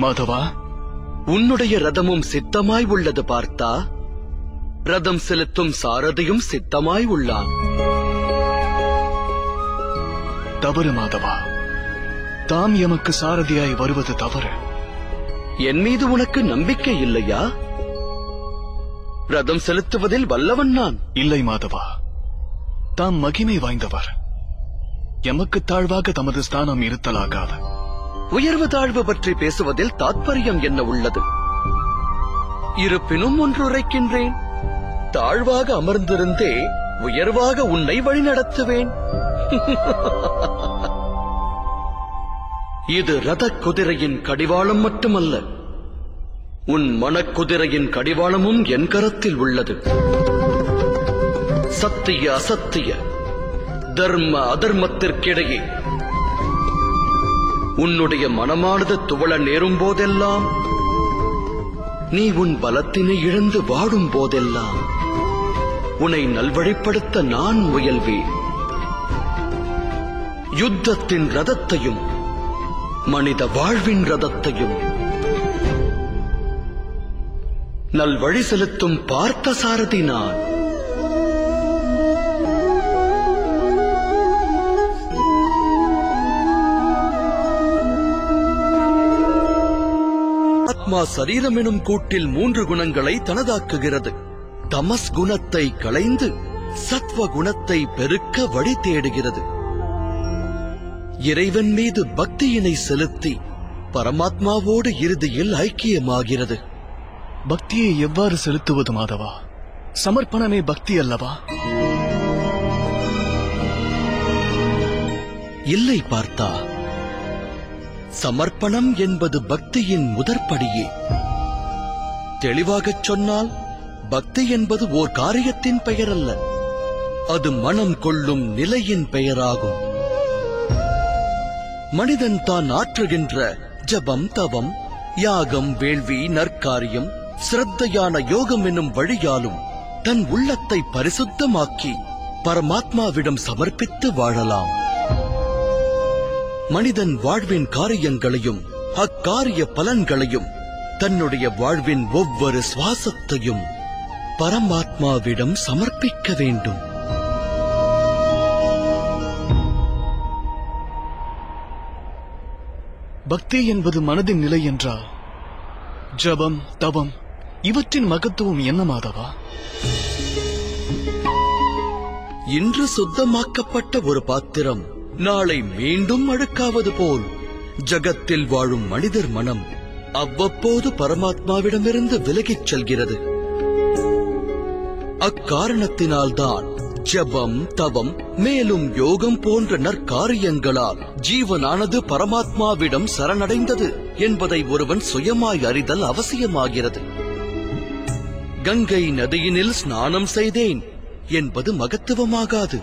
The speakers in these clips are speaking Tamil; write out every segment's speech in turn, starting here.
மாதவா, உன்னுடைய ரதமும் சித்தமாய் உள்ளது பார்த்தா. ரதம் செலுத்தும் சாரதியும் சித்தமாய் உள்ளான். தவறு மாதவா, தாம் எமக்கு சாரதியாய் வருவது தவறு. என் மீது உனக்கு நம்பிக்கை இல்லையா? ரதம் செலுத்துவதில் வல்லவன் நான். இல்லை மாதவா, தாம் மகிமை வாய்ந்தவர். எமக்கு தாழ்வாக தமது ஸ்தானம் இருத்தலாகாது. உயர்வு தாழ்வு பற்றி பேசுவதில் தாத்பரியம் என்ன உள்ளது? இருப்பினும் ஒன்று உரைக்கின்றேன். தாழ்வாக அமர்ந்திருந்தே உயர்வாக உன்னை வழிநடத்துவேன். இது ரத குதிரையின் கடிவாளம் மட்டுமல்ல, உன் மனக்குதிரையின் கடிவாளமும் என் கரத்தில் உள்ளது. சத்திய அசத்திய, தர்ம அதர்மத்திற்கிடையே உன்னுடைய மனமானது துவள நேரும் போதெல்லாம், நீ உன் பலத்தினை இழந்து வாடும் போதெல்லாம் உன்னை நல்வழிப்படுத்த நான் முயல்வேன். யுத்தத்தின் ரதத்தையும் மனித வாழ்வின் ரதத்தையும் நல்வழி செலுத்தும் பார்த்த சாரதி நான். ஆத்மா சரீரம் எனும் கூட்டில் 3 குணங்களை தனதாக்குகிறது. தமஸ் குணத்தை களைந்து சத்வ குணத்தை பெருக்க வழி தேடுகிறது. இறைவன் மீது பக்தியினை செலுத்தி பரமாத்மாவோடு இறுதியில் ஐக்கியமாகிறது. பக்தியை எவ்வாறு செலுத்துவது மாதவா? சமர்ப்பணமே பக்தி அல்லவா? இல்லை பார்த்தா, சமர்ப்பணம் என்பது பக்தியின் முதற்படியே. தெளிவாகச் சொன்னால், பக்தி என்பது ஓர் காரியத்தின் பெயர் அல்ல, அது மனம் கொள்ளும் நிலையின் பெயராகும். மனிதன் தான் ஆற்றுகின்ற ஜபம், தவம், யாகம், வேள்வி, நற்காரியம், சிரத்தையான யோகம் என்னும் வழியாலும் தன் உள்ளத்தை பரிசுத்தமாக்கி பரமாத்மாவிடம் சமர்ப்பித்து வாழலாம். மனிதன் வாழ்வின் காரியங்களையும் அக்காரிய பலன்களையும் தன்னுடைய வாழ்வின் ஒவ்வொரு சுவாசத்தையும் பரமாத்மாவிடம் சமர்ப்பிக்க வேண்டும். பக்தி என்பது மனதின் நிலை என்றால் ஜபம், தவம் இவற்றின் மகத்துவம் என்ன மாதவா? இன்று சுத்தமாக்கப்பட்ட ஒரு பாத்திரம் நாளை மீண்டும் அழுக்காவது போல் ஜகத்தில் வாழும் மனிதர் மனம் அவ்வப்போது பரமாத்மாவிடமிருந்து விலகிச் செல்கிறது. அக்காரணத்தினால்தான் ஜபம், தவம், மேலும் யோகம் போன்ற நற்காரியங்களால் ஜீவனானது பரமாத்மாவிடம் சரணடைந்தது என்பதை ஒருவன் சுயமாய் அறிதல் அவசியமாகிறது. கங்கை நதியினில் ஸ்நானம் செய்தேன் என்பது மகத்துவமாகாது.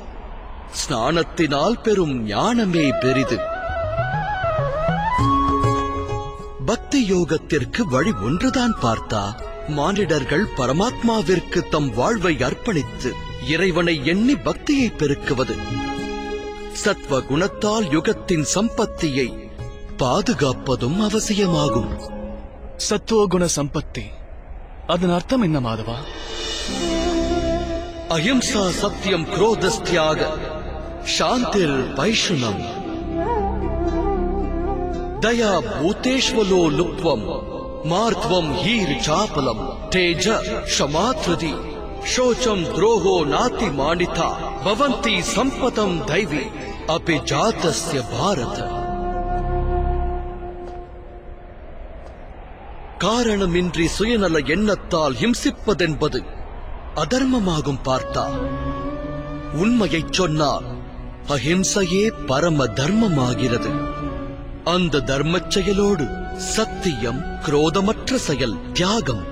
ஸ்நானத்தினால் பெறும் ஞானமே பெரிது. பக்தி யோகத்திற்கு வழி ஒன்றுதான் பார்த்தா. மானிடர்கள் பரமாத்மாவிற்கு தம் வாழ்வை அர்ப்பணித்து இறைவனை எண்ணி பக்தியை பெருக்குவது. சத்வ குணத்தால் யுகத்தின் சம்பத்தியை பாதுகாப்பதும் அவசியமாகும். சத்துவகுண சம்பத்தி, அதன் அர்த்தம் என்ன மாதவா? அஹிம்சா, சத்தியம், குரோதஸ்தியாக, சாந்திர் பைஷுனம், தயா பூதேஷ்வலோ லுப்வம், மார்த்வம் ஹீர் சாபலம், தேஜ ஷமாத்ருதி, शोचम द्रोहो नाति मानिता भवन्ति संपतम दैवी अपि जातस्य भारत. காரணமின்றி சுயநல எண்ணத்தால் ஹிம்சிப்பதென்பது அதர்மமாகும் பார்த்தா. உண்மையைச் சொன்னால் அஹிம்சையே பரம தர்மமாகிறது. அந்த தர்மச் செயலோடு சத்தியம், குரோதமற்ற செயல், தியாகம்,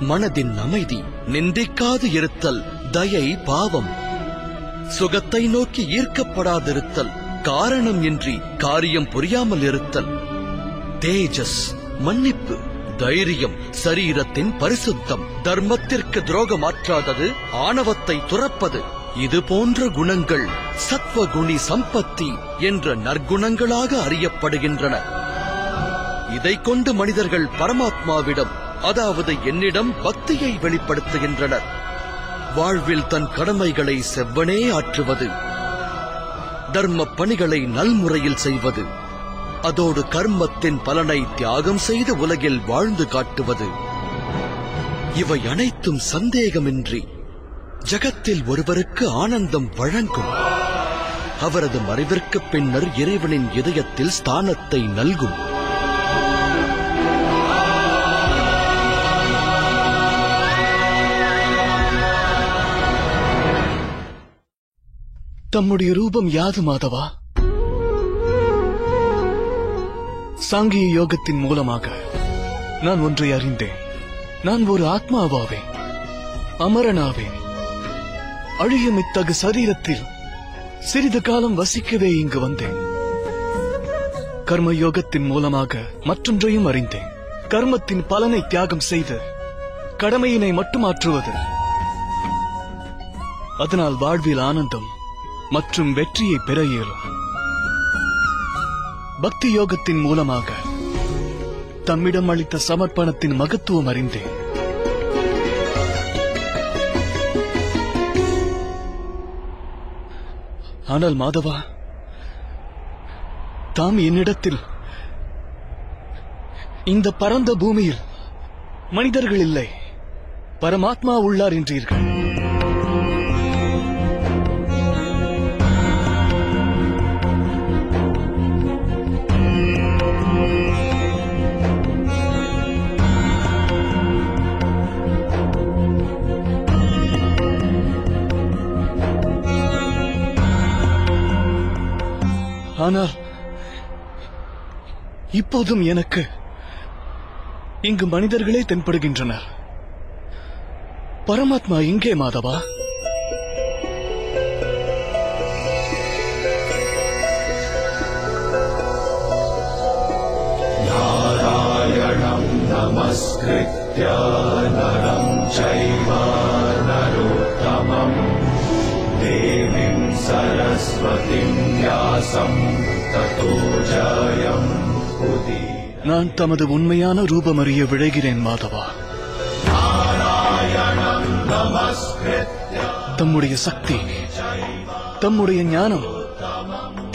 மனதின் அமைதி, நிந்திக்காது இருத்தல், தயை, பாவம், சுகத்தை நோக்கி ஈர்க்கப்படாதிருத்தல், காரணம் இன்றி காரியம் புரியாமல் இருத்தல், தேஜஸ், மன்னிப்பு, தைரியம், சரீரத்தின் பரிசுத்தம், தர்மத்திற்கு துரோகமாற்றாதது, ஆணவத்தை துறப்பது, இது போன்ற குணங்கள் சத்வகுணி சம்பத்தி என்ற நற்குணங்களாக அறியப்படுகின்றன. இதைக் கொண்டு மனிதர்கள் பரமாத்மாவிடம், அதாவது என்னிடம் பக்தியை வெளிப்படுத்துகின்றனர். வாழ்வில் தன் கடமைகளை செவ்வனே ஆற்றுவது, தர்ம பணிகளை நல்முறையில் செய்வது, அதோடு கர்மத்தின் பலனை தியாகம் செய்து உலகில் வாழ்ந்து காட்டுவது, இவை அனைத்தும் சந்தேகமின்றி ஜகத்தில் ஒருவருக்கு ஆனந்தம் வழங்கும். அவரது மறைவிற்கு பின்னர் இறைவனின் இதயத்தில் ஸ்தானத்தை நல்கும். தம்முடைய ரூபம் யாது மாதவா? சாங்கிய யோகத்தின் மூலமாக நான் ஒன்றை அறிந்தேன். நான் ஒரு ஆத்மாவாவேன், அமரனாவேன். அழியும் இத்தகு சரீரத்தில் சிறிது காலம் வசிக்கவே இங்கு வந்தேன். கர்ம யோகத்தின் மூலமாக மற்றொன்றையும் அறிந்தேன். கர்மத்தின் பலனை தியாகம் செய்து கடமையினை மட்டும் ஆற்றுவது. அதனால் வாழ்வில் ஆனந்தம் மற்றும் வெற்றியை பெற இயலும். பக்தி யோகத்தின் மூலமாக தம்மிடம் அளித்த சமர்ப்பணத்தின் மகத்துவம் அறிந்தேன். ஆனால் மாதவா, தாம் என்னிடத்தில் இந்த பரந்த பூமியில் மனிதர்கள் இல்லை, பரமாத்மா உள்ளார் என்றீர்கள். ஆனால் இப்போதும் எனக்கு இங்கு மனிதர்களே தென்படுகின்றனர். பரமாத்மா இங்கே மாதவா? நாராயணம் நமஸ்கிருத்ய நரம் சைவ நரோத்தமம் தேவீம் சரஸ்வதிம் வியாசம் ததோ ஜயம் உதீரயே. நான் தமது உண்மையான ரூபம் அறிய விழைகிறேன் மாதவா. நாராயணம் நமஸ்கிருத்ய தம்முடைய சக்தி, தம்முடைய ஞானம்,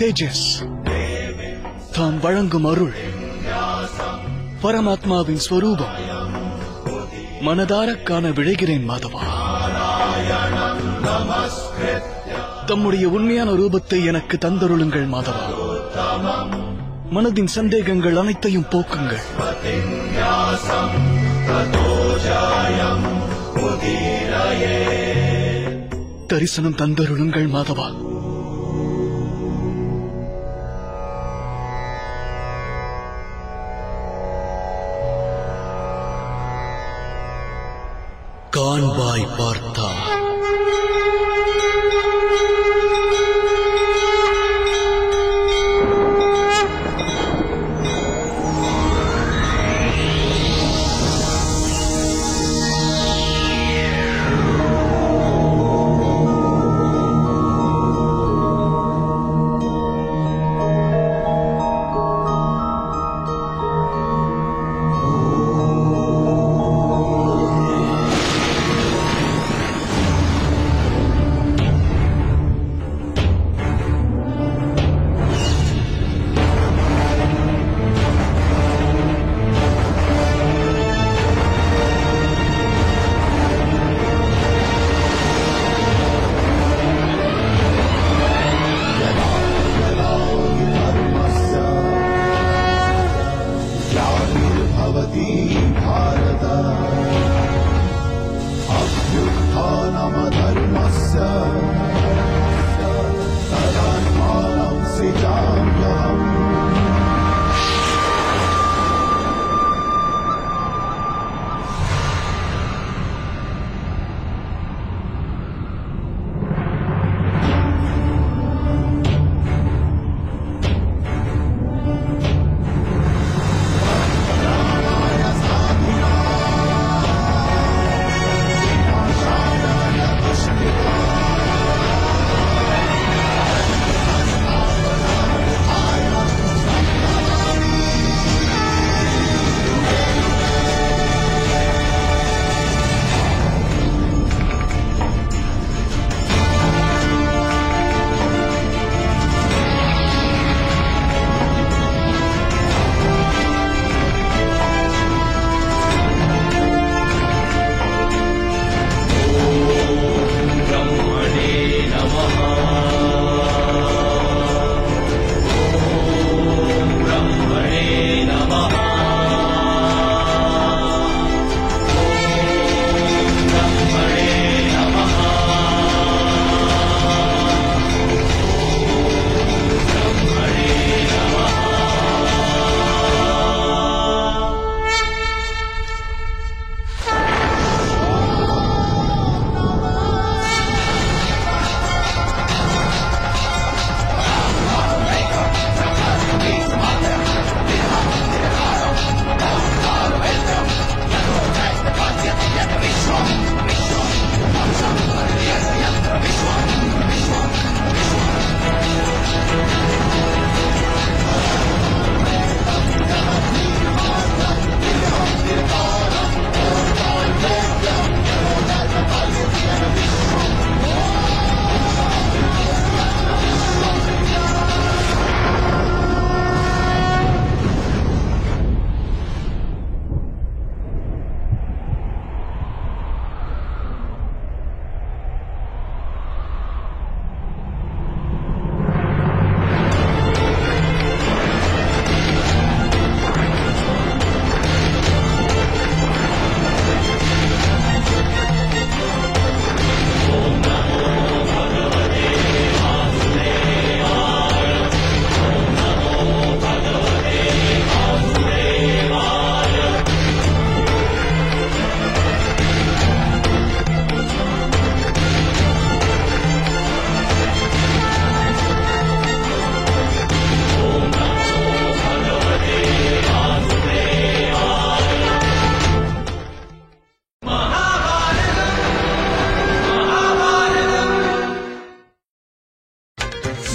தேஜஸ், தாம் வழங்கும் அருள், பரமாத்மாவின் ஸ்வரூபம் மனதார காண விழைகிறேன் மாதவா. தம்முடைய உண்மையான ரூபத்தை எனக்கு தந்தருளுங்கள் மாதவா. மனதின் சந்தேகங்கள் அனைத்தையும் போக்குங்கள். தரிசனம் தந்தருளுங்கள் மாதவா. காண்பாய் பார்த்தா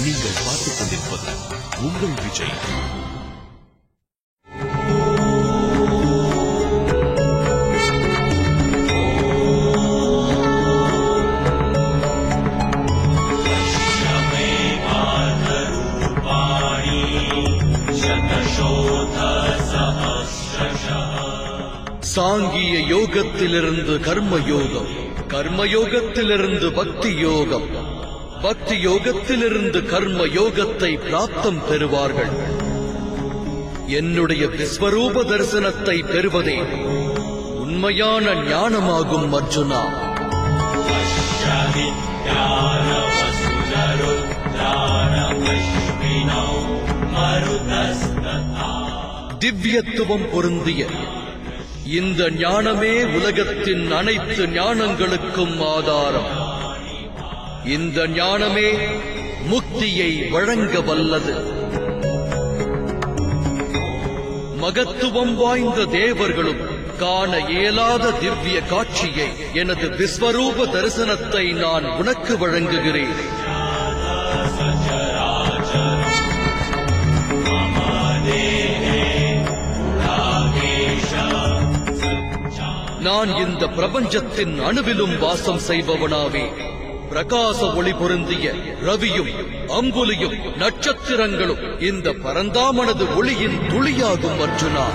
நீங்கள் பார்த்துக் கொண்டிருப்பது உங்கள் விஜய். சாங்கிய யோகத்திலிருந்து கர்மயோகம், கர்மயோகத்திலிருந்து பக்தி யோகம், பக்தி யோகத்திலிருந்து கர்ம யோகத்தை பிராப்தம் பெறுவார்கள். என்னுடைய விஸ்வரூப தரிசனத்தை பெறுவதே உண்மையான ஞானமாகும் அர்ஜுனா. திவ்யத்துவம் பொருந்திய இந்த ஞானமே உலகத்தின் அனைத்து ஞானங்களுக்கும் ஆதாரம். இந்த ஞானமே முக்தியை வழங்க வல்லது. மகத்துவம் வாய்ந்த தேவர்களும் காண இயலாத திவ்ய காட்சியை, எனது விஸ்வரூப தரிசனத்தை நான் உனக்கு வழங்குகிறேன். நான் இந்த பிரபஞ்சத்தின் அணுவிலும் வாசம் செய்பவனாவே. பிரகாச ஒளி பொருந்திய ரவியும் அம்புலியும் நட்சத்திரங்களும் இந்த பரந்தாமனது ஒளியின் துளியாகும் அர்ஜுனா.